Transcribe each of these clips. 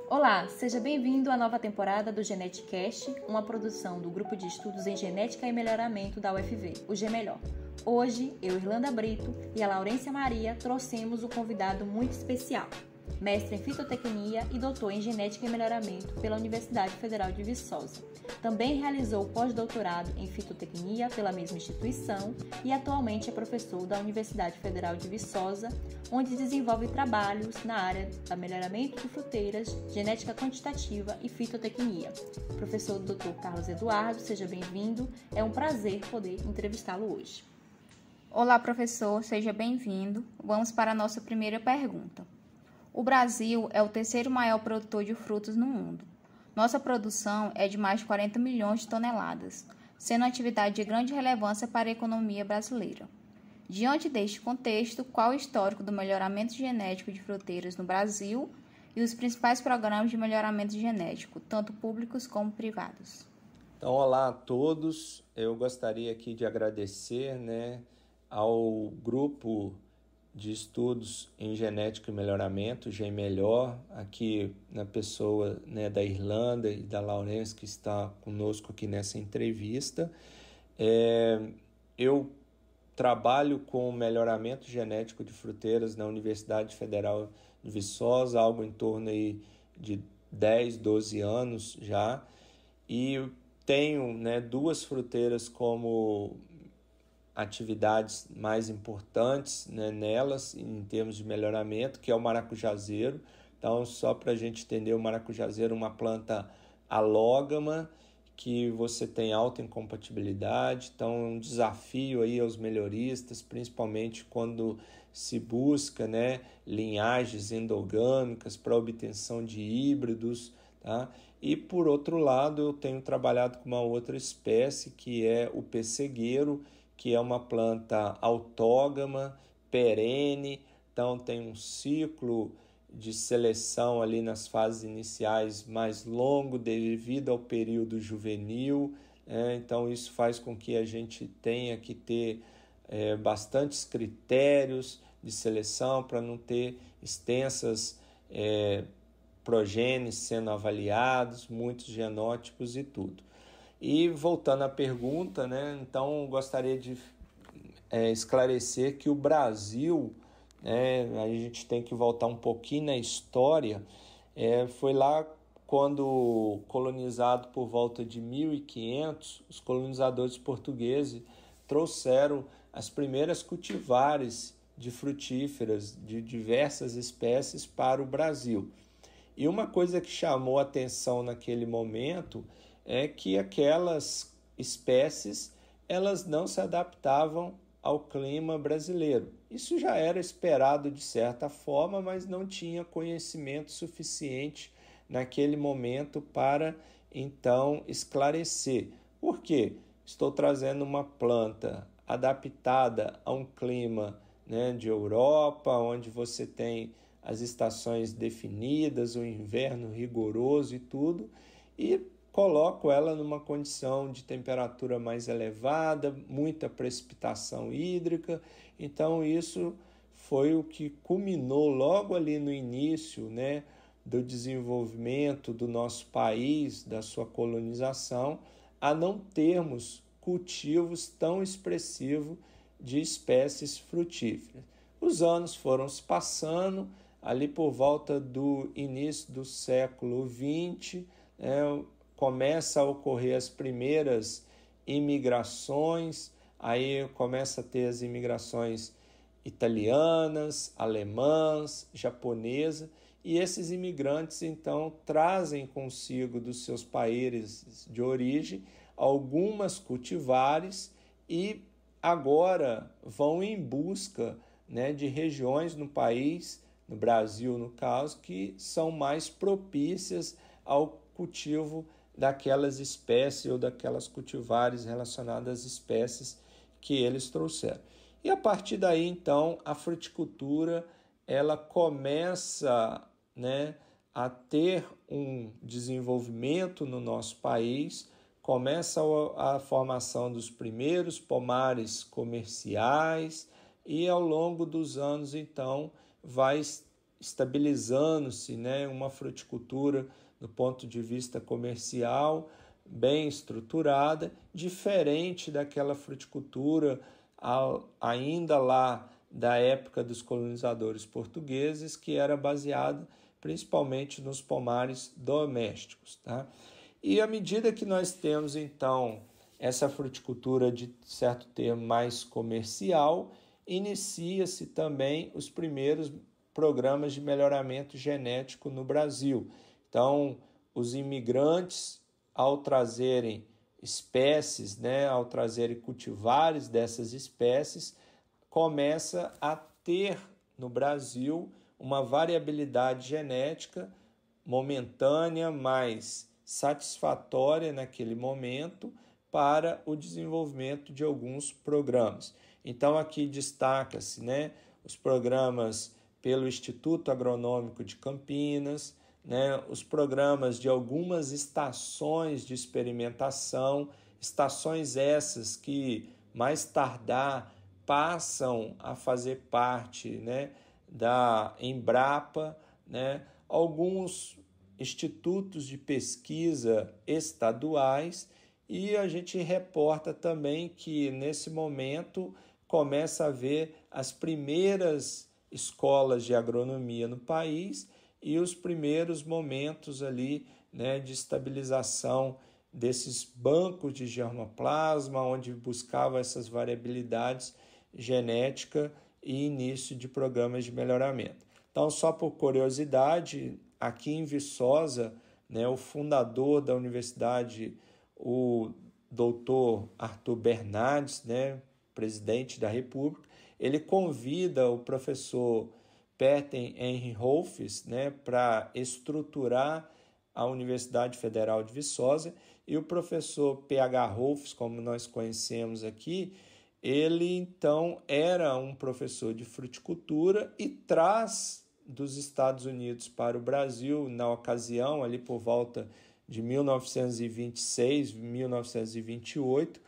Olá, seja bem-vindo à nova temporada do Geneticast, uma produção do Grupo de Estudos em Genética e Melhoramento da UFV, o GMelhor. Hoje, eu, Irlanda Brito e a Laurência Maria trouxemos um convidado muito especial, mestre em fitotecnia e doutor em Genética e Melhoramento pela Universidade Federal de Viçosa. Também realizou pós-doutorado em fitotecnia pela mesma instituição e atualmente é professor da Universidade Federal de Viçosa, onde desenvolve trabalhos na área do melhoramento de fruteiras, genética quantitativa e fitotecnia. Professor Dr. Carlos Eduardo, seja bem-vindo. É um prazer poder entrevistá-lo hoje. Olá, professor, seja bem-vindo. Vamos para a nossa primeira pergunta. O Brasil é o terceiro maior produtor de frutas no mundo. Nossa produção é de mais de 40 milhões de toneladas, sendo uma atividade de grande relevância para a economia brasileira. Diante deste contexto, qual o histórico do melhoramento genético de fruteiras no Brasil e os principais programas de melhoramento genético, tanto públicos como privados? Então, olá a todos. Eu gostaria aqui de agradecer, ao grupo de estudos em genética e melhoramento, GMelhor, aqui na pessoa da Irlanda e da Laurência, que está conosco aqui nessa entrevista. Eu trabalho com melhoramento genético de fruteiras na Universidade Federal de Viçosa, algo em torno aí de 10, 12 anos já, e tenho duas fruteiras como atividades mais importantes nelas, em termos de melhoramento, que é o maracujazeiro. Então, só para a gente entender, o maracujazeiro é uma planta alógama, que você tem alta incompatibilidade, então é um desafio aí aos melhoristas, principalmente quando se busca linhagens endogâmicas para obtenção de híbridos, tá? E por outro lado, eu tenho trabalhado com uma outra espécie, que é o pessegueiro, que é uma planta autógama, perene, então tem um ciclo de seleção ali nas fases iniciais mais longo devido ao período juvenil, então isso faz com que a gente tenha que ter bastantes critérios de seleção para não ter extensas progênies sendo avaliados, muitos genótipos e tudo. E voltando à pergunta, então gostaria de esclarecer que o Brasil, a gente tem que voltar um pouquinho na história, foi lá quando colonizado por volta de 1500, os colonizadores portugueses trouxeram as primeiras cultivares de frutíferas de diversas espécies para o Brasil. E uma coisa que chamou a atenção naquele momento é que aquelas espécies elas não se adaptavam ao clima brasileiro. Isso já era esperado de certa forma, mas não tinha conhecimento suficiente naquele momento para então esclarecer. Por quê? Estou trazendo uma planta adaptada a um clima de Europa, onde você tem as estações definidas, o inverno rigoroso e tudo, e coloco ela numa condição de temperatura mais elevada, muita precipitação hídrica. Então isso foi o que culminou logo ali no início do desenvolvimento do nosso país, da sua colonização, a não termos cultivos tão expressivos de espécies frutíferas. Os anos foram se passando, ali por volta do início do século XX, começa a ocorrer as primeiras imigrações, aí começa a ter as imigrações italianas, alemãs, japonesas, e esses imigrantes então trazem consigo dos seus países de origem algumas cultivares e agora vão em busca de regiões no país, no Brasil no caso, que são mais propícias ao cultivo daquelas espécies ou daquelas cultivares relacionadas às espécies que eles trouxeram. E a partir daí, então, a fruticultura ela começa a ter um desenvolvimento no nosso país, começa a formação dos primeiros pomares comerciais e ao longo dos anos, então, vai estabilizando-se, né, uma fruticultura do ponto de vista comercial bem estruturada, diferente daquela fruticultura ainda lá da época dos colonizadores portugueses, que era baseada principalmente nos pomares domésticos, tá? E à medida que nós temos, então, essa fruticultura de certo termo mais comercial, inicia-se também os primeiros programas de melhoramento genético no Brasil. Então, os imigrantes, ao trazerem espécies, né, ao trazerem cultivares dessas espécies, começa a ter no Brasil uma variabilidade genética momentânea, mas satisfatória naquele momento para o desenvolvimento de alguns programas. Então aqui destaca-se, né, os programas pelo Instituto Agronômico de Campinas, né, os programas de algumas estações de experimentação, estações essas que mais tardar passam a fazer parte, né, da Embrapa, né, alguns institutos de pesquisa estaduais, e a gente reporta também que nesse momento começa a haver as primeiras escolas de agronomia no país e os primeiros momentos ali, né, de estabilização desses bancos de germoplasma, onde buscava essas variabilidades genética e início de programas de melhoramento. Então, só por curiosidade, aqui em Viçosa, né, o fundador da universidade, o doutor Arthur Bernardes, né, presidente da República, ele convida o professor Perten Henry Rolfes, né, para estruturar a Universidade Federal de Viçosa, e o professor P.H. Rolfes, como nós conhecemos aqui, ele então era um professor de fruticultura e traz dos Estados Unidos para o Brasil, na ocasião, ali por volta de 1926, 1928,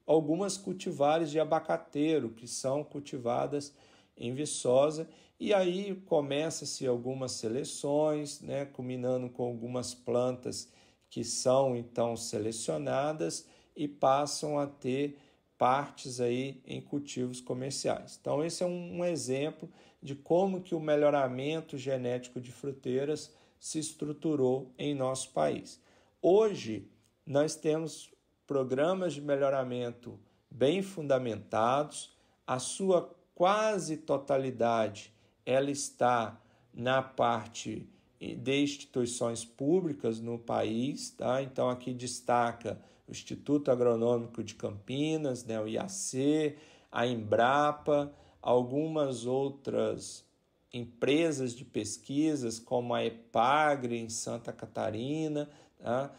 algumas cultivares de abacateiro que são cultivadas em Viçosa, e aí começa-se algumas seleções, né, culminando com algumas plantas que são então selecionadas e passam a ter partes aí em cultivos comerciais. Então esse é um exemplo de como que o melhoramento genético de fruteiras se estruturou em nosso país. Hoje nós temos programas de melhoramento bem fundamentados, a sua quase totalidade ela está na parte de instituições públicas no país, tá? Então aqui destaca o Instituto Agronômico de Campinas, né, o IAC, a Embrapa, algumas outras empresas de pesquisas, como a EPAGRE em Santa Catarina, tá?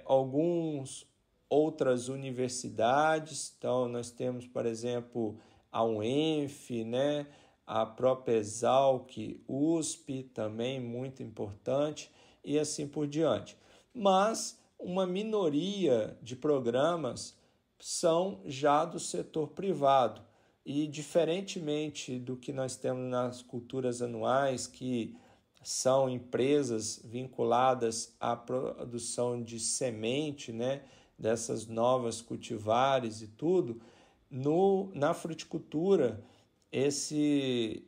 Algumas outras universidades, então nós temos, por exemplo, a UENF, né, a própria Exalc, USP, também muito importante, e assim por diante. Mas uma minoria de programas são já do setor privado, e diferentemente do que nós temos nas culturas anuais, que são empresas vinculadas à produção de semente, né, dessas novas cultivares e tudo, na fruticultura, esse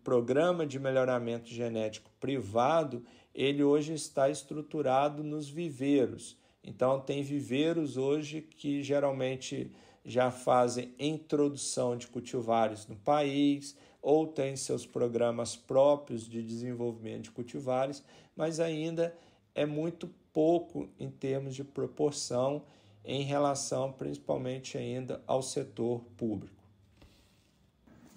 programa de melhoramento genético privado, ele hoje está estruturado nos viveiros. Então, tem viveiros hoje que geralmente já fazem introdução de cultivares no país, ou têm seus programas próprios de desenvolvimento de cultivares, mas ainda é muito pouco em termos de proporção em relação principalmente ainda ao setor público.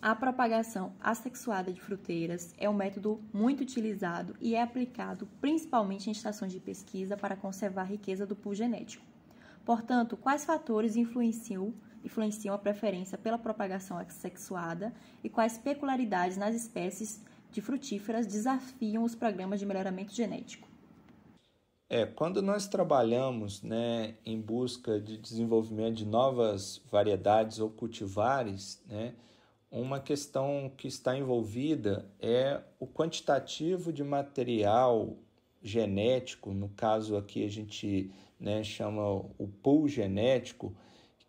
A propagação assexuada de fruteiras é um método muito utilizado e é aplicado principalmente em estações de pesquisa para conservar a riqueza do pool genético. Portanto, quais fatores influenciam a preferência pela propagação assexuada e quais peculiaridades nas espécies de frutíferas desafiam os programas de melhoramento genético? Quando nós trabalhamos, né, em busca de desenvolvimento de novas variedades ou cultivares, né, uma questão que está envolvida é o quantitativo de material genético, no caso aqui a gente, né, chama o pool genético,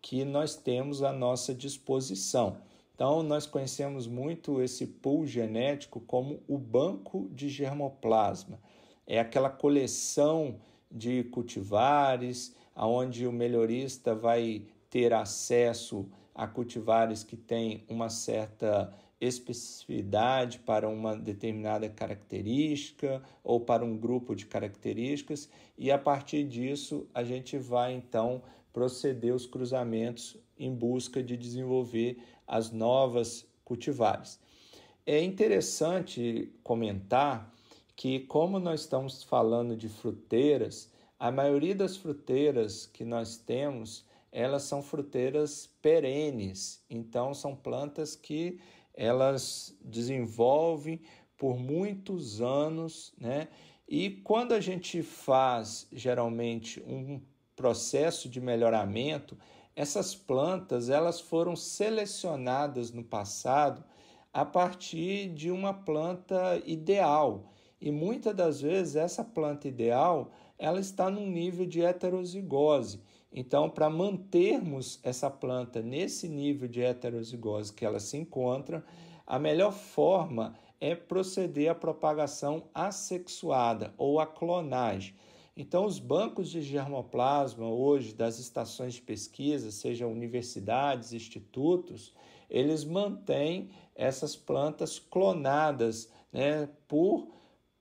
que nós temos à nossa disposição. Então, nós conhecemos muito esse pool genético como o banco de germoplasma. É aquela coleção de cultivares, onde o melhorista vai ter acesso a cultivares que têm uma certa especificidade para uma determinada característica ou para um grupo de características, e a partir disso a gente vai então proceder os cruzamentos em busca de desenvolver as novas cultivares. É interessante comentar que, como nós estamos falando de fruteiras, a maioria das fruteiras que nós temos, elas são fruteiras perenes, então são plantas que elas desenvolvem por muitos anos, né? E quando a gente faz geralmente um processo de melhoramento, essas plantas elas foram selecionadas no passado a partir de uma planta ideal. E muitas das vezes essa planta ideal ela está num nível de heterozigose. Então, para mantermos essa planta nesse nível de heterozigose que ela se encontra, a melhor forma é proceder à propagação assexuada ou à clonagem. Então, os bancos de germoplasma hoje das estações de pesquisa, sejam universidades, institutos, eles mantêm essas plantas clonadas, né, por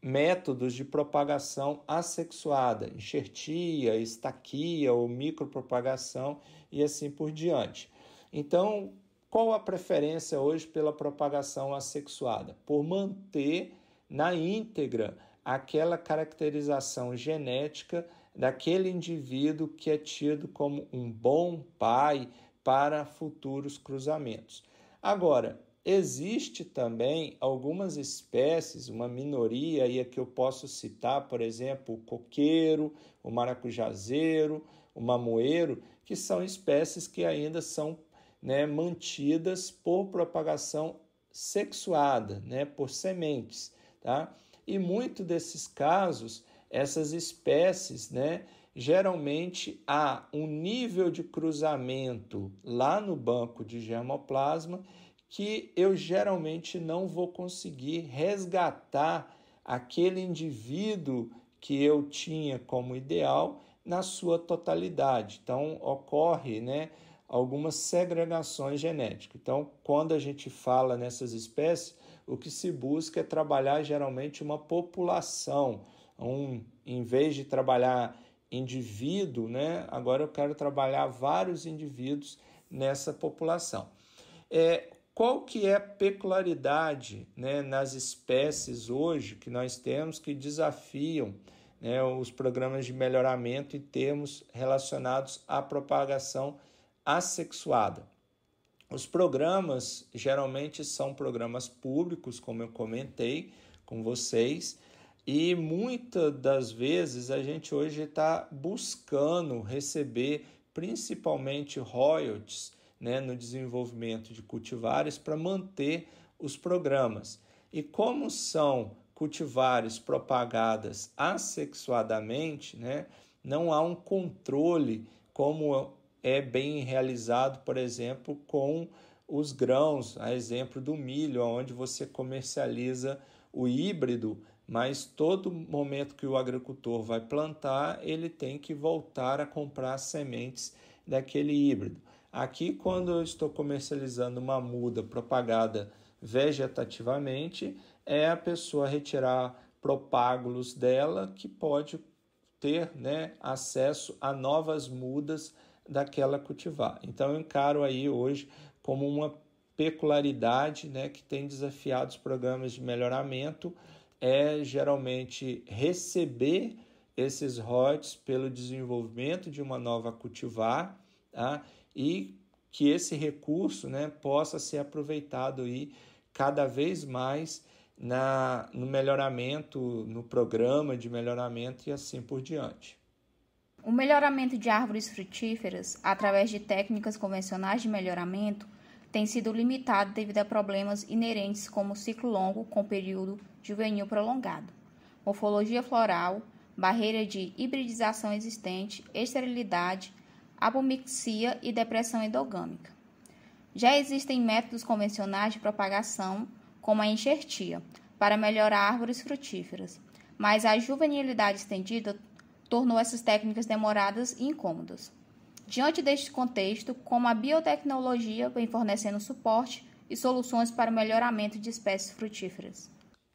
métodos de propagação assexuada, enxertia, estaquia ou micropropagação e assim por diante. Então, qual a preferência hoje pela propagação assexuada? Por manter na íntegra aquela caracterização genética daquele indivíduo que é tido como um bom pai para futuros cruzamentos. Agora, existe também algumas espécies, uma minoria aí que eu posso citar, por exemplo, o coqueiro, o maracujazeiro, o mamoeiro, que são espécies que ainda são, né, mantidas por propagação sexuada, né, por sementes, tá? E muito desses casos, essas espécies, né, geralmente há um nível de cruzamento lá no banco de germoplasma que eu geralmente não vou conseguir resgatar aquele indivíduo que eu tinha como ideal na sua totalidade. Então, ocorre, né, algumas segregações genéticas. Então, quando a gente fala nessas espécies, o que se busca é trabalhar geralmente uma população. Em vez de trabalhar indivíduo, né, agora eu quero trabalhar vários indivíduos nessa população. Qual que é a peculiaridade, né, nas espécies hoje que nós temos que desafiam, né, os programas de melhoramento em termos relacionados à propagação assexuada? Os programas geralmente são programas públicos, como eu comentei com vocês, e muitas das vezes a gente hoje está buscando receber principalmente royalties, né, no desenvolvimento de cultivares para manter os programas. E como são cultivares propagadas assexuadamente, né, não há um controle como é bem realizado, por exemplo, com os grãos, a exemplo do milho, onde você comercializa o híbrido, mas todo momento que o agricultor vai plantar, ele tem que voltar a comprar sementes daquele híbrido. Aqui, quando eu estou comercializando uma muda propagada vegetativamente, é a pessoa retirar propágulos dela que pode ter, né, acesso a novas mudas daquela cultivar. Então, eu encaro aí hoje como uma peculiaridade, né, que tem desafiado os programas de melhoramento, é geralmente receber esses royalties pelo desenvolvimento de uma nova cultivar, tá? E que esse recurso, né, possa ser aproveitado aí cada vez mais no melhoramento, no programa de melhoramento e assim por diante. O melhoramento de árvores frutíferas, através de técnicas convencionais de melhoramento, tem sido limitado devido a problemas inerentes como ciclo longo com período juvenil prolongado, morfologia floral, barreira de hibridização existente, esterilidade, apomixia e depressão endogâmica. Já existem métodos convencionais de propagação, como a enxertia, para melhorar árvores frutíferas, mas a juvenilidade estendida tornou essas técnicas demoradas e incômodas. Diante deste contexto, como a biotecnologia vem fornecendo suporte e soluções para o melhoramento de espécies frutíferas?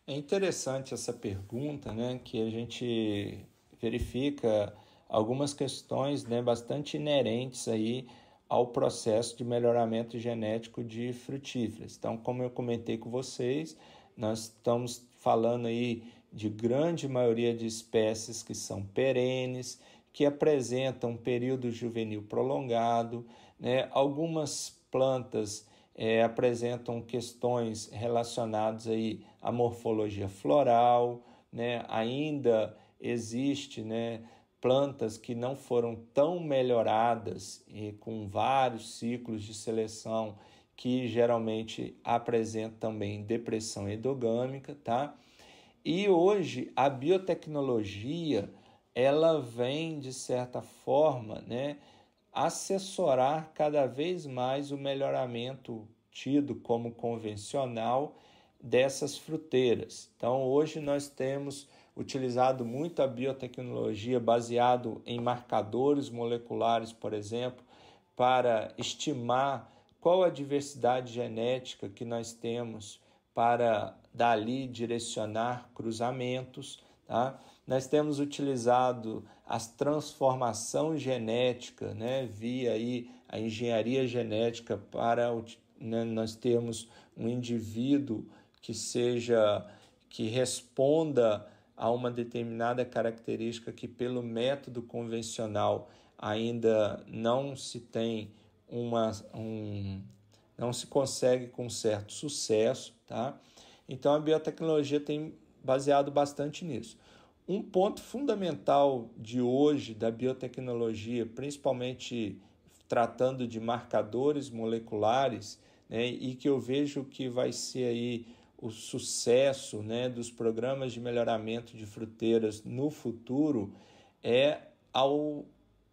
É interessante essa pergunta, né, que a gente verifica algumas questões, né, bastante inerentes aí ao processo de melhoramento genético de frutíferas. Então, como eu comentei com vocês, nós estamos falando aí de grande maioria de espécies que são perenes, que apresentam um período juvenil prolongado, né? Algumas plantas apresentam questões relacionadas aí à morfologia floral, né? Ainda existe, né, plantas que não foram tão melhoradas e com vários ciclos de seleção que geralmente apresentam também depressão endogâmica, tá? E hoje a biotecnologia ela vem, de certa forma, né, assessorar cada vez mais o melhoramento tido como convencional dessas fruteiras. Então, hoje nós temos utilizado muito a biotecnologia baseado em marcadores moleculares, por exemplo, para estimar qual a diversidade genética que nós temos para dali direcionar cruzamentos, tá? Nós temos utilizado a transformação genética, né, via aí a engenharia genética para nós termos um indivíduo que responda a uma determinada característica que pelo método convencional ainda não se tem não se consegue com certo sucesso, tá? Então a biotecnologia tem baseado bastante nisso. Um ponto fundamental de hoje da biotecnologia, principalmente tratando de marcadores moleculares, né, e que eu vejo que vai ser aí o sucesso, né, dos programas de melhoramento de fruteiras no futuro, é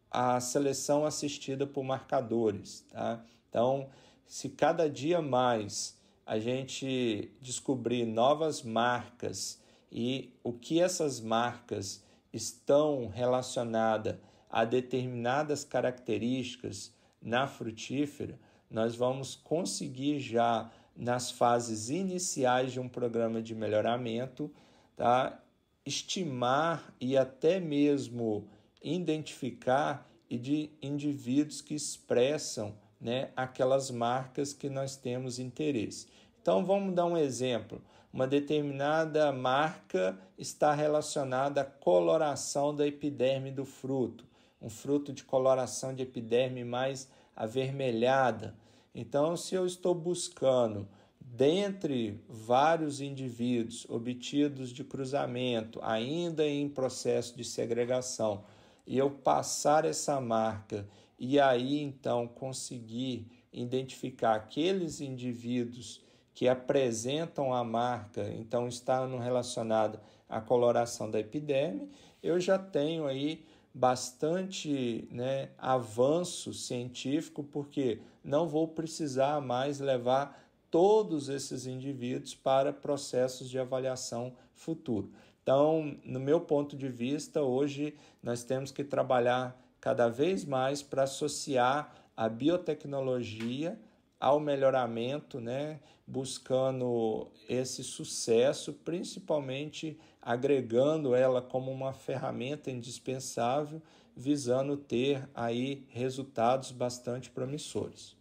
a seleção assistida por marcadores, tá? Então, se cada dia mais a gente descobrir novas marcas e o que essas marcas estão relacionadas a determinadas características na frutífera, nós vamos conseguir já nas fases iniciais de um programa de melhoramento, tá, estimar e até mesmo identificar de indivíduos que expressam, né, aquelas marcas que nós temos interesse. Então, vamos dar um exemplo. Uma determinada marca está relacionada à coloração da epiderme do fruto, um fruto de coloração de epiderme mais avermelhada. Então, se eu estou buscando, dentre vários indivíduos obtidos de cruzamento, ainda em processo de segregação, e eu passar essa marca e aí então conseguir identificar aqueles indivíduos que apresentam a marca, então está relacionado à coloração da epiderme, eu já tenho aí bastante, né, avanço científico, porque não vou precisar mais levar todos esses indivíduos para processos de avaliação futuro. Então, no meu ponto de vista, hoje nós temos que trabalhar cada vez mais para associar a biotecnologia ao melhoramento, né, buscando esse sucesso, principalmente agregando ela como uma ferramenta indispensável, visando ter aí resultados bastante promissores.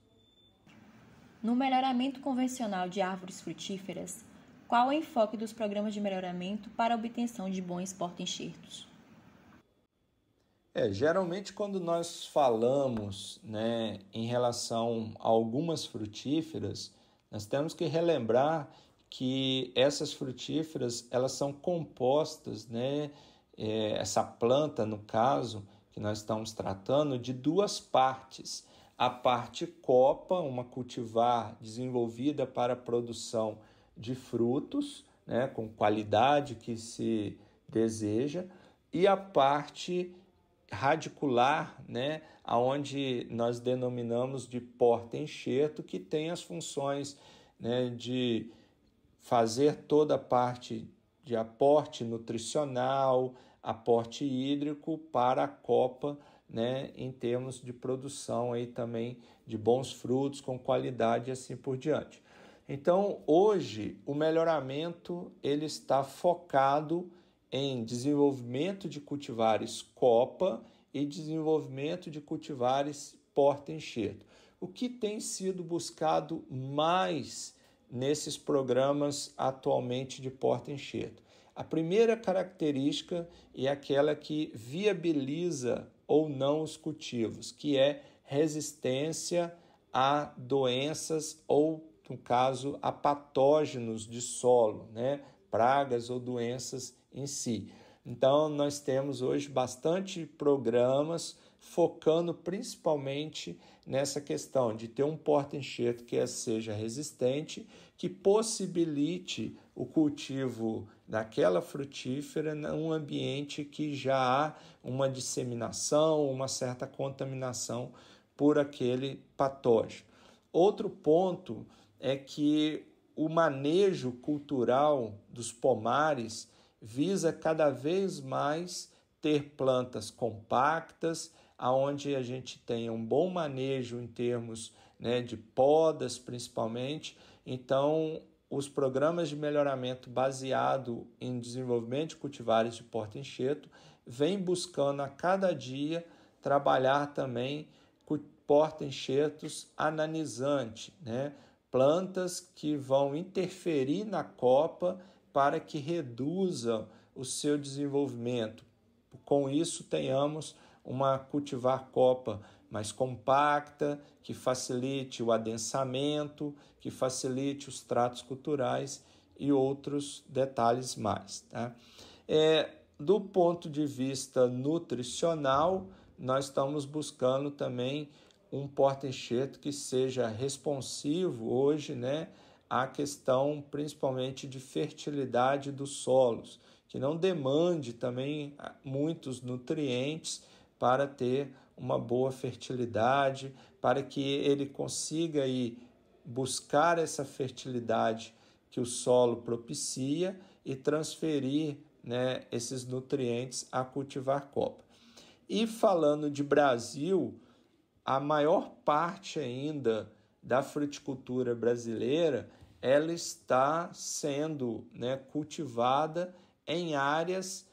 No melhoramento convencional de árvores frutíferas, qual o enfoque dos programas de melhoramento para a obtenção de bons porta-enxertos? Geralmente quando nós falamos, né, em relação a algumas frutíferas, nós temos que relembrar que essas frutíferas elas são compostas, né, essa planta, no caso, que nós estamos tratando, de duas partes. a parte copa, uma cultivar desenvolvida para a produção de frutos, né, com qualidade que se deseja, e a parte radicular, né, onde nós denominamos de porta-enxerto, que tem as funções, né, de fazer toda a parte de aporte nutricional, aporte hídrico para a copa, né, em termos de produção aí também de bons frutos com qualidade e assim por diante. Então, hoje, o melhoramento ele está focado em desenvolvimento de cultivares copa e desenvolvimento de cultivares porta-enxerto. O que tem sido buscado mais nesses programas atualmente de porta-enxerto? A primeira característica é aquela que viabiliza ou não os cultivos, que é resistência a doenças ou, no caso, a patógenos de solo, né? Pragas ou doenças em si. Então, nós temos hoje bastante programas focando principalmente nessa questão de ter um porta-enxerto que seja resistente, que possibilite o cultivo daquela frutífera num ambiente que já há uma disseminação, uma certa contaminação por aquele patógeno. Outro ponto é que o manejo cultural dos pomares visa cada vez mais ter plantas compactas, aonde a gente tenha um bom manejo em termos, né, de podas principalmente. Então, os programas de melhoramento baseado em desenvolvimento de cultivares de porta-enxerto vêm buscando a cada dia trabalhar também com porta-enxertos ananizante, né? Plantas que vão interferir na copa para que reduza o seu desenvolvimento. Com isso, tenhamos uma cultivar copa mais compacta, que facilite o adensamento, que facilite os tratos culturais e outros detalhes mais. Tá? Do ponto de vista nutricional, nós estamos buscando também um porta-enxerto que seja responsivo hoje, né, à questão principalmente de fertilidade dos solos, que não demande também muitos nutrientes para ter uma boa fertilidade, para que ele consiga aí buscar essa fertilidade que o solo propicia e transferir, né, esses nutrientes a cultivar copa. E falando de Brasil, a maior parte ainda da fruticultura brasileira ela está sendo, né, cultivada em áreas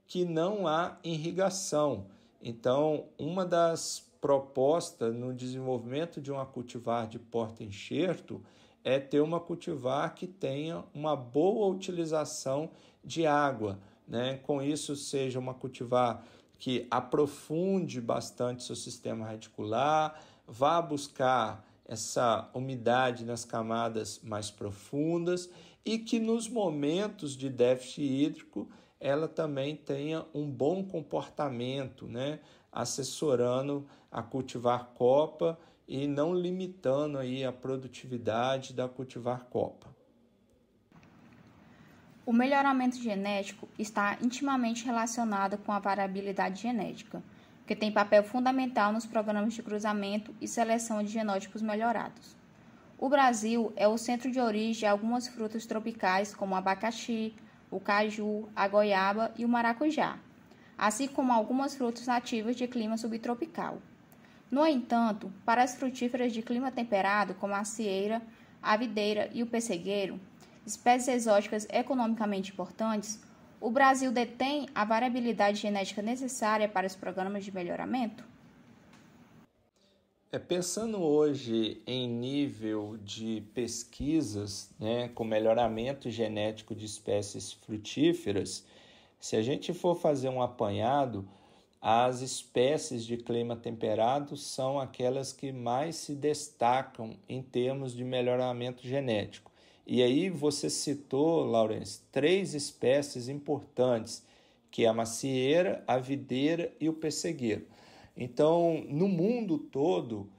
que não há irrigação. Então, uma das propostas no desenvolvimento de uma cultivar de porta-enxerto é ter uma cultivar que tenha uma boa utilização de água, né? Com isso, seja uma cultivar que aprofunde bastante seu sistema radicular, vá buscar essa umidade nas camadas mais profundas e que nos momentos de déficit hídrico ela também tenha um bom comportamento, né? Assessorando a cultivar copa e não limitando aí a produtividade da cultivar copa. O melhoramento genético está intimamente relacionado com a variabilidade genética, que tem papel fundamental nos programas de cruzamento e seleção de genótipos melhorados. O Brasil é o centro de origem de algumas frutas tropicais, como o abacaxi, o caju, a goiaba e o maracujá, assim como algumas frutas nativas de clima subtropical. No entanto, para as frutíferas de clima temperado, como a cieira, a videira e o pessegueiro, espécies exóticas economicamente importantes, o Brasil detém a variabilidade genética necessária para os programas de melhoramento? Pensando hoje em nível de pesquisas, né, com melhoramento genético de espécies frutíferas, se a gente for fazer um apanhado, as espécies de clima temperado são aquelas que mais se destacam em termos de melhoramento genético. E aí você citou, Laurence, 3 espécies importantes, que é a macieira, a videira e o pessegueiro. Então, no mundo todo,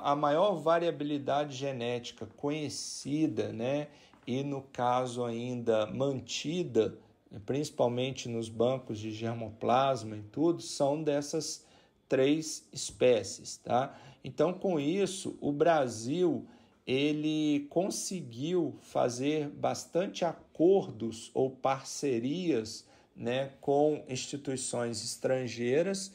a maior variabilidade genética conhecida, né, e no caso ainda mantida, principalmente nos bancos de germoplasma e tudo, são dessas 3 espécies, tá? Então, com isso, o Brasil ele conseguiu fazer bastante acordos ou parcerias, né, com instituições estrangeiras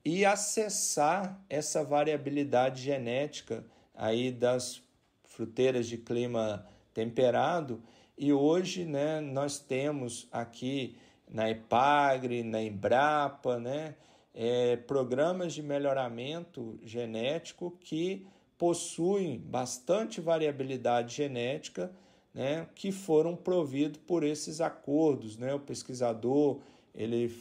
e acessar essa variabilidade genética aí das fruteiras de clima temperado. E hoje, né, nós temos aqui na EPAGRE, na Embrapa, né, programas de melhoramento genético que possuem bastante variabilidade genética, né, que foram providos por esses acordos, né? O pesquisador ele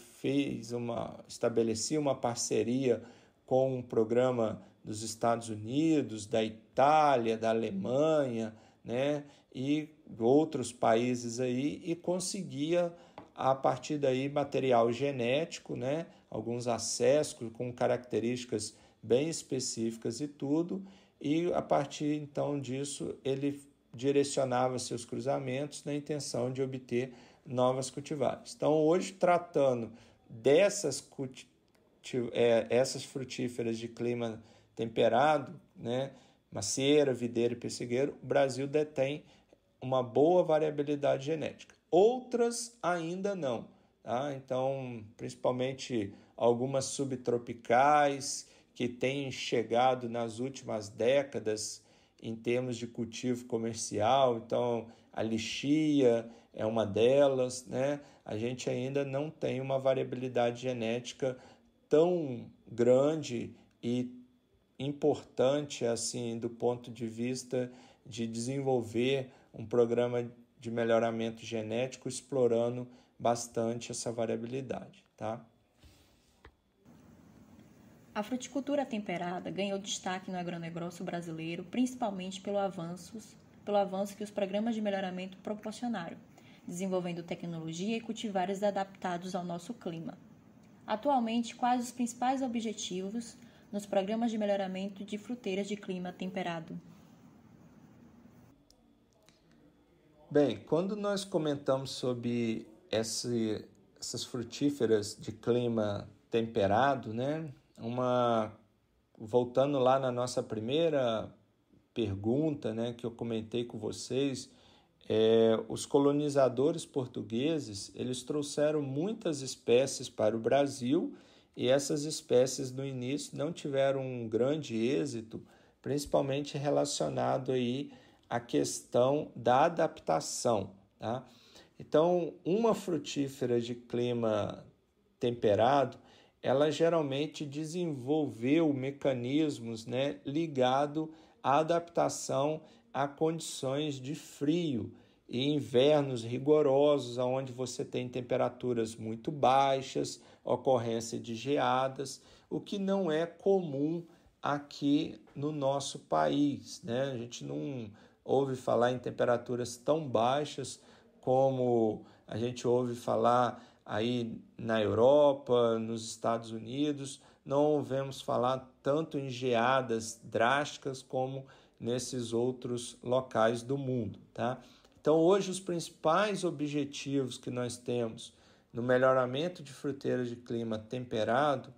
estabelecia uma parceria com um programa dos Estados Unidos, da Itália, da Alemanha, né, e outros países aí, e conseguia a partir daí material genético, né, alguns acessos com características bem específicas e tudo, e a partir então disso ele direcionava seus cruzamentos na intenção de obter novas cultivares. Então hoje, tratando dessas essas frutíferas de clima temperado, né, macieira, videira e pessegueiro, o Brasil detém uma boa variabilidade genética. Outras ainda não, tá? Então, principalmente algumas subtropicais que têm chegado nas últimas décadas em termos de cultivo comercial. Então, a lixia é uma delas, né? A gente ainda não tem uma variabilidade genética tão grande e importante assim do ponto de vista de desenvolver um programa de melhoramento genético explorando bastante essa variabilidade, tá? A fruticultura temperada ganhou destaque no agronegócio brasileiro, principalmente pelo avanço que os programas de melhoramento proporcionaram, desenvolvendo tecnologia e cultivares adaptados ao nosso clima. Atualmente, quais os principais objetivos nos programas de melhoramento de fruteiras de clima temperado? Bem, quando nós comentamos sobre essas frutíferas de clima temperado, né? Voltando lá na nossa primeira pergunta, né, que eu comentei com vocês, os colonizadores portugueses eles trouxeram muitas espécies para o Brasil e essas espécies no início não tiveram um grande êxito, principalmente relacionado aí à questão da adaptação, tá? Então, uma frutífera de clima temperado, ela geralmente desenvolveu mecanismos, né, ligados à adaptação a condições de frio e invernos rigorosos, onde você tem temperaturas muito baixas, ocorrência de geadas, o que não é comum aqui no nosso país, né? A gente não ouve falar em temperaturas tão baixas como a gente ouve falar aí na Europa, nos Estados Unidos. Não ouvemos falar tanto em geadas drásticas como nesses outros locais do mundo, tá? Então, hoje, os principais objetivos que nós temos no melhoramento de fruteiras de clima temperado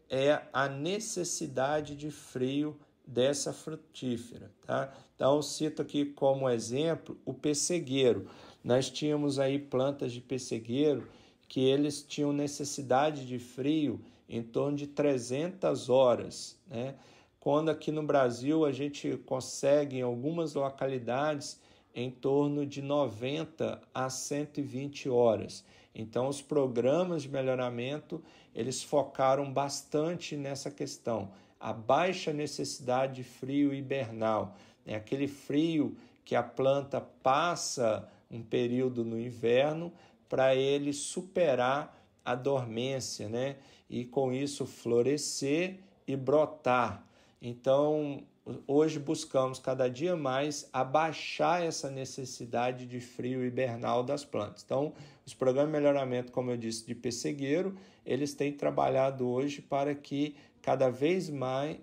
é a necessidade de frio dessa frutífera, tá? Então, cito aqui como exemplo o pessegueiro. Nós tínhamos aí plantas de pessegueiro que eles tinham necessidade de frio em torno de 300 horas, né? Quando aqui no Brasil a gente consegue em algumas localidades em torno de 90 a 120 horas. Então, os programas de melhoramento, eles focaram bastante nessa questão. A baixa necessidade de frio hibernal, né? Aquele frio que a planta passa um período no inverno para ele superar a dormência, né? E com isso florescer e brotar. Então, hoje buscamos cada dia mais abaixar essa necessidade de frio hibernal das plantas. Então, os programas de melhoramento, como eu disse, de pessegueiro, eles têm trabalhado hoje para que cada vez mais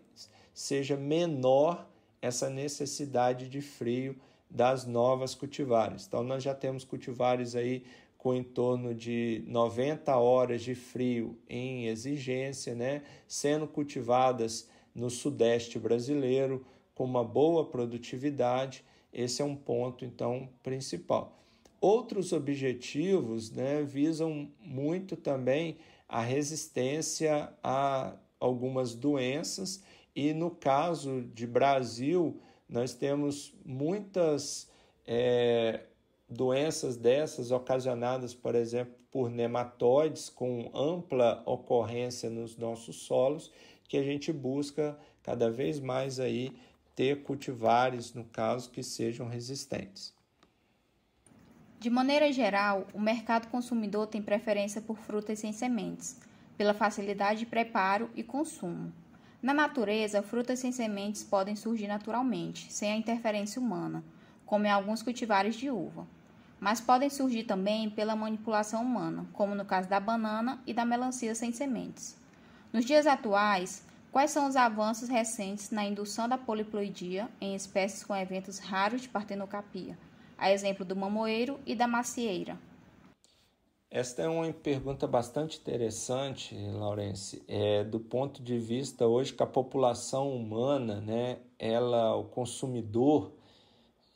seja menor essa necessidade de frio das novas cultivares. Então, nós já temos cultivares aí com em torno de 90 horas de frio em exigência, né? Sendo cultivadas no sudeste brasileiro com uma boa produtividade. Esse é um ponto, então, principal. Outros objetivos, né, visam muito também a resistência a algumas doenças e, no caso de Brasil, nós temos muitas doenças dessas ocasionadas, por exemplo, por nematóides com ampla ocorrência nos nossos solos, que a gente busca cada vez mais aí ter cultivares, no caso, que sejam resistentes. De maneira geral, o mercado consumidor tem preferência por frutas sem sementes, pela facilidade de preparo e consumo. Na natureza, frutas sem sementes podem surgir naturalmente, sem a interferência humana, como em alguns cultivares de uva, mas podem surgir também pela manipulação humana, como no caso da banana e da melancia sem sementes. Nos dias atuais, quais são os avanços recentes na indução da poliploidia em espécies com eventos raros de partenocapia, a exemplo do mamoeiro e da macieira? Esta é uma pergunta bastante interessante, Laurence, do ponto de vista hoje que a população humana, né, o consumidor,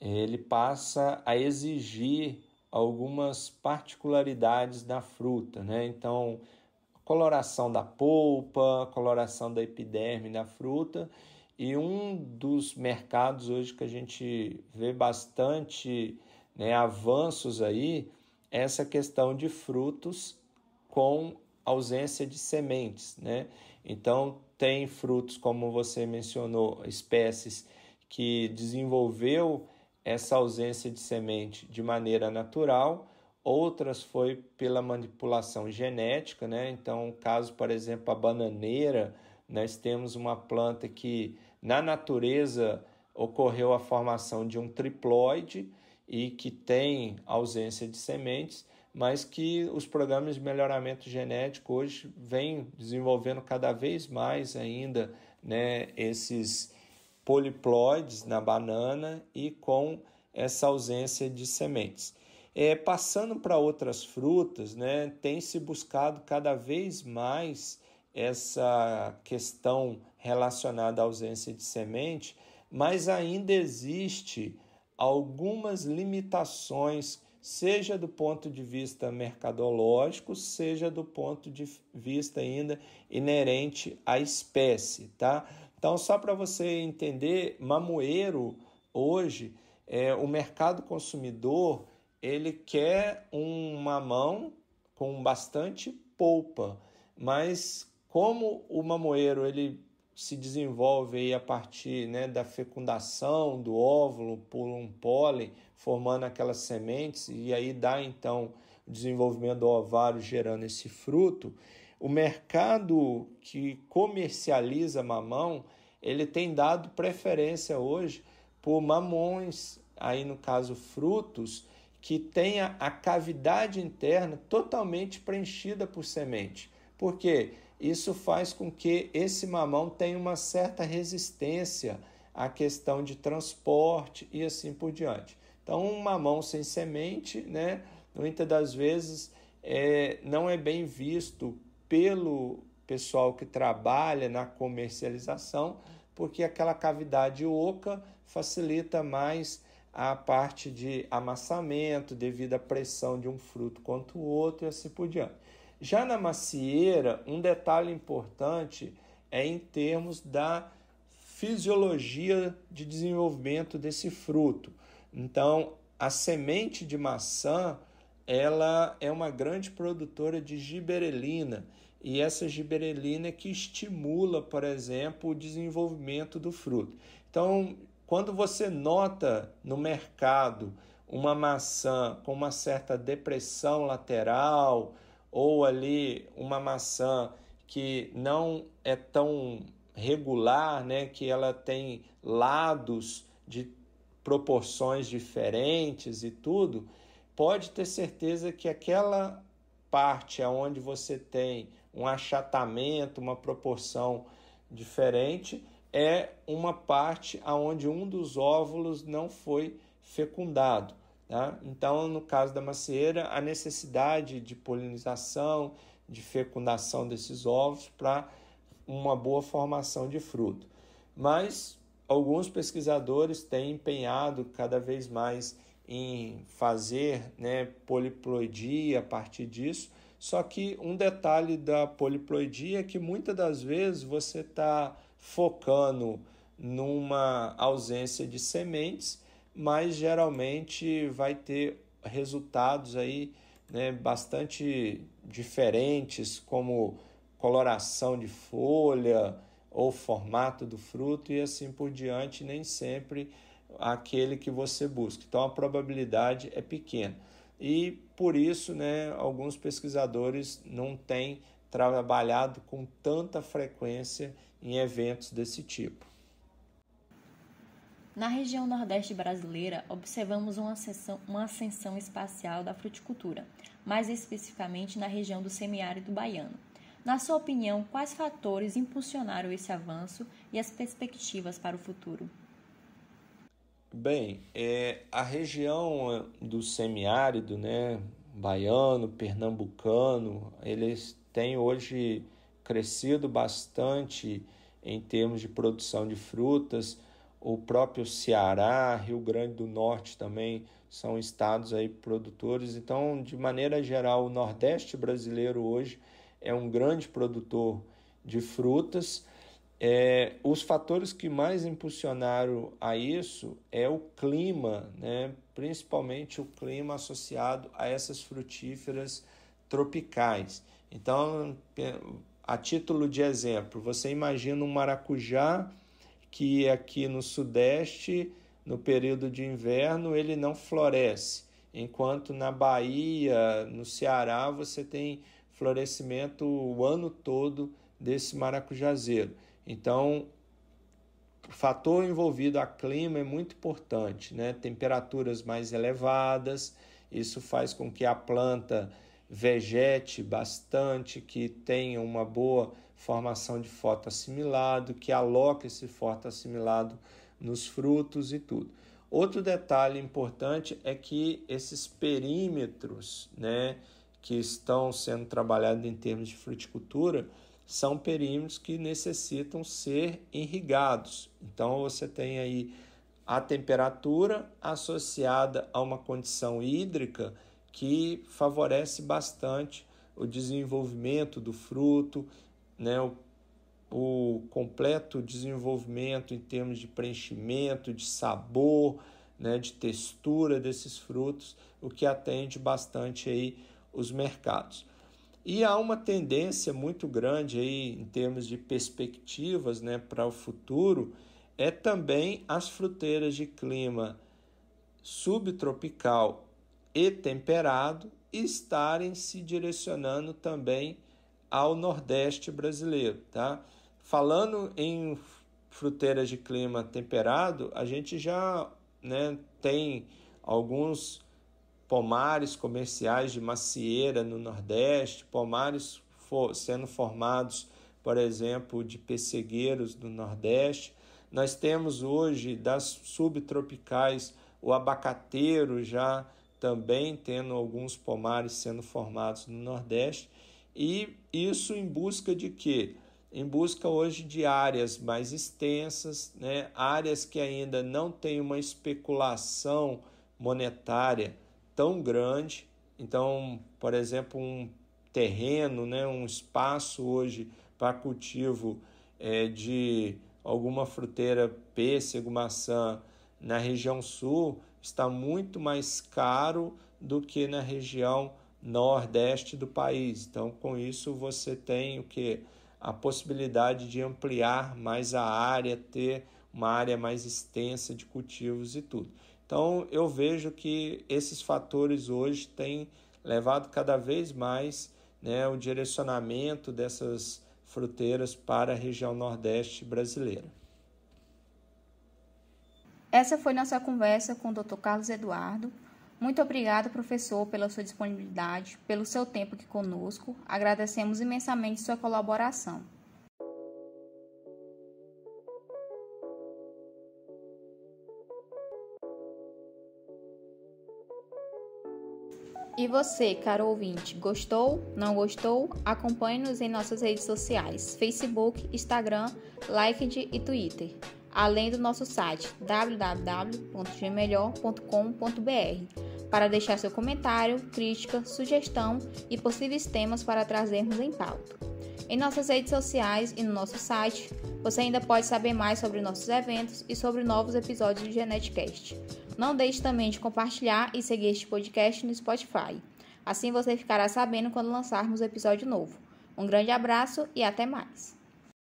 ele passa a exigir algumas particularidades da fruta, né? Então, coloração da polpa, coloração da epiderme da fruta, e um dos mercados hoje que a gente vê bastante, né, avanços aí, essa questão de frutos com ausência de sementes, né? Então, tem frutos, como você mencionou, espécies que desenvolveu essa ausência de semente de maneira natural, outras foi pela manipulação genética, né? Então, caso, por exemplo, a bananeira, nós temos uma planta que na natureza ocorreu a formação de um triploide e que tem ausência de sementes, mas que os programas de melhoramento genético hoje vêm desenvolvendo cada vez mais ainda, né, esses poliploides na banana e com essa ausência de sementes. Passando para outras frutas, né, tem se buscado cada vez mais essa questão relacionada à ausência de semente, mas ainda existe algumas limitações, seja do ponto de vista mercadológico, seja do ponto de vista ainda inerente à espécie, tá? Então, só para você entender, mamoeiro hoje, o mercado consumidor, ele quer um mamão com bastante polpa, mas como o mamoeiro ele se desenvolve aí a partir, né, da fecundação do óvulo por um pólen, formando aquelas sementes, e aí dá então o desenvolvimento do ovário gerando esse fruto, o mercado que comercializa mamão, ele tem dado preferência hoje por mamões, aí no caso frutos, que tenha a cavidade interna totalmente preenchida por semente. Por quê? Isso faz com que esse mamão tenha uma certa resistência à questão de transporte e assim por diante. Então, um mamão sem semente, né, muitas das vezes não é bem visto pelo pessoal que trabalha na comercialização, porque aquela cavidade oca facilita mais a parte de amassamento devido à pressão de um fruto contra o outro e assim por diante. Já na macieira, um detalhe importante é em termos da fisiologia de desenvolvimento desse fruto. Então, a semente de maçã, ela é uma grande produtora de giberelina, e essa giberelina é que estimula, por exemplo, o desenvolvimento do fruto. Então, quando você nota no mercado uma maçã com uma certa depressão lateral, ou ali uma maçã que não é tão regular, né, que ela tem lados de proporções diferentes e tudo, pode ter certeza que aquela parte onde você tem um achatamento, uma proporção diferente, é uma parte onde um dos óvulos não foi fecundado. Tá? Então, no caso da macieira, a necessidade de polinização, de fecundação desses ovos para uma boa formação de fruto. Mas alguns pesquisadores têm empenhado cada vez mais em fazer, poliploidia a partir disso. Só que um detalhe da poliploidia é que muitas das vezes você está focando numa ausência de sementes, mas geralmente vai ter resultados aí, bastante diferentes, como coloração de folha ou formato do fruto e assim por diante, nem sempre aquele que você busca. Então a probabilidade é pequena. E por isso, alguns pesquisadores não têm trabalhado com tanta frequência em eventos desse tipo. Na região nordeste brasileira, observamos uma ascensão espacial da fruticultura, mais especificamente na região do semiárido baiano. Na sua opinião, quais fatores impulsionaram esse avanço e as perspectivas para o futuro? Bem, a região do semiárido, baiano, pernambucano, eles têm hoje crescido bastante em termos de produção de frutas. O próprio Ceará, Rio Grande do Norte também são estados aí produtores. Então, de maneira geral, o Nordeste brasileiro hoje é um grande produtor de frutas. Os fatores que mais impulsionaram a isso é o clima, principalmente o clima associado a essas frutíferas tropicais. Então, a título de exemplo, você imagina um maracujá que aqui no Sudeste, no período de inverno, ele não floresce, enquanto na Bahia, no Ceará, você tem florescimento o ano todo desse maracujazeiro. Então, o fator envolvido a clima é muito importante, Temperaturas mais elevadas, isso faz com que a planta vegete bastante, que tenha uma boa formação de fotoassimilado, que aloque esse fotoassimilado nos frutos e tudo. Outro detalhe importante é que esses perímetros, que estão sendo trabalhados em termos de fruticultura, são perímetros que necessitam ser irrigados. Então, você tem aí a temperatura associada a uma condição hídrica que favorece bastante o desenvolvimento do fruto, o completo desenvolvimento em termos de preenchimento, de sabor, de textura desses frutos, o que atende bastante aí os mercados. E há uma tendência muito grande aí em termos de perspectivas, para o futuro, é também as fruteiras de clima subtropical e temperado estarem se direcionando também ao Nordeste brasileiro, tá? Falando em fruteiras de clima temperado, a gente já tem alguns pomares comerciais de macieira no Nordeste, pomares sendo formados, por exemplo, de pessegueiros no Nordeste. Nós temos hoje das subtropicais o abacateiro já também tendo alguns pomares sendo formados no Nordeste. E isso em busca de quê? Em busca hoje de áreas mais extensas, áreas que ainda não têm uma especulação monetária tão grande. Então, por exemplo, um terreno, um espaço hoje para cultivo de alguma fruteira, pêssego, maçã, na região sul, está muito mais caro do que na região nordeste do país. Então, com isso, você tem a possibilidade de ampliar mais a área, ter uma área mais extensa de cultivos e tudo. Então, eu vejo que esses fatores hoje têm levado cada vez mais o direcionamento dessas fruteiras para a região nordeste brasileira. Essa foi nossa conversa com o Dr. Carlos Eduardo. Muito obrigado, professor, pela sua disponibilidade, pelo seu tempo aqui conosco. Agradecemos imensamente sua colaboração. E você, caro ouvinte, gostou? Não gostou? Acompanhe-nos em nossas redes sociais, Facebook, Instagram, LinkedIn e Twitter, além do nosso site www.gmelhor.com.br, para deixar seu comentário, crítica, sugestão e possíveis temas para trazermos em pauta. Em nossas redes sociais e no nosso site, você ainda pode saber mais sobre nossos eventos e sobre novos episódios do GenetiCast. Não deixe também de compartilhar e seguir este podcast no Spotify. Assim você ficará sabendo quando lançarmos episódio novo. Um grande abraço e até mais!